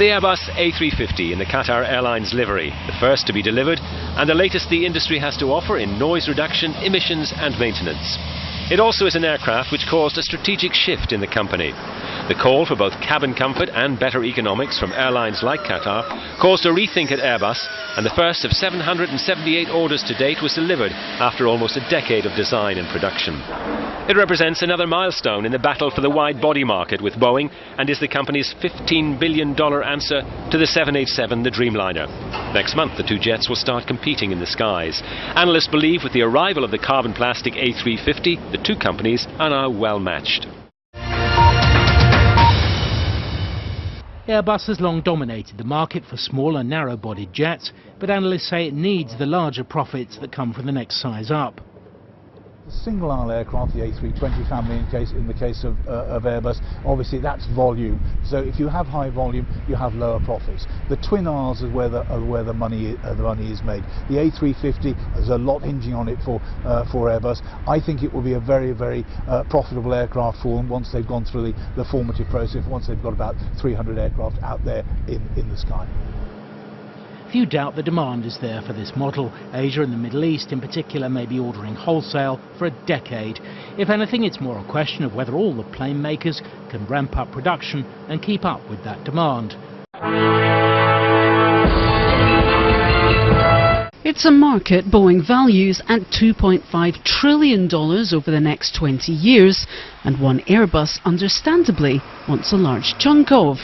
Airbus A350 in the Qatar Airlines livery, the first to be delivered and the latest the industry has to offer in noise reduction, emissions and maintenance. It also is an aircraft which caused a strategic shift in the company. The call for both cabin comfort and better economics from airlines like Qatar caused a rethink at Airbus, and the first of 778 orders to date was delivered after almost a decade of design and production. It represents another milestone in the battle for the wide-body market with Boeing and is the company's $15 billion answer to the 787, the Dreamliner. Next month, the two jets will start competing in the skies. Analysts believe with the arrival of the carbon plastic A350, the two companies are now well matched. Airbus has long dominated the market for smaller, narrow-bodied jets, but analysts say it needs the larger profits that come from the next size up. The single-aisle aircraft, the A320 family in the case of Airbus, obviously that's volume. So if you have high volume, you have lower profits. The twin aisles are where the money is made. The A350, there's a lot hinging on it for Airbus. I think it will be a very, very profitable aircraft for them once they've gone through the formative process, once they've got about 300 aircraft out there in the sky. Few doubt the demand is there for this model. Asia and the Middle East in particular may be ordering wholesale for a decade. If anything, it's more a question of whether all the plane makers can ramp up production and keep up with that demand. It's a market Boeing values at $2.5 trillion over the next 20 years, and one Airbus understandably wants a large chunk of.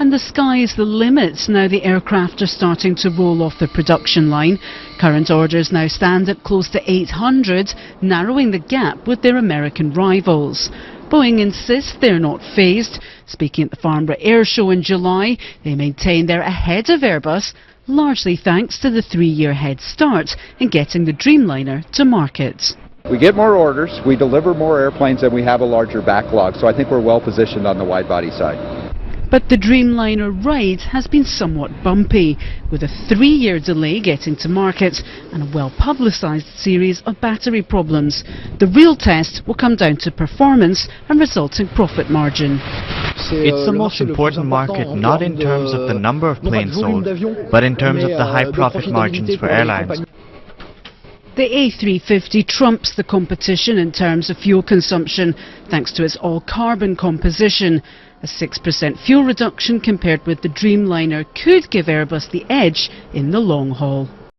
And the sky's the limit now the aircraft are starting to roll off the production line. Current orders now stand at close to 800, narrowing the gap with their American rivals. Boeing insists they're not phased. Speaking at the Farnborough Air Show in July, they maintain they're ahead of Airbus, largely thanks to the 3-year head start in getting the Dreamliner to market. We get more orders, we deliver more airplanes, and we have a larger backlog, so I think we're well positioned on the wide-body side. But the Dreamliner ride has been somewhat bumpy, with a 3-year delay getting to market and a well-publicised series of battery problems. The real test will come down to performance and resulting profit margin. It's the most important market not in terms of the number of planes sold, but in terms of the high profit margins for airlines. The A350 trumps the competition in terms of fuel consumption, thanks to its all-carbon composition. A 6% fuel reduction compared with the Dreamliner could give Airbus the edge in the long haul.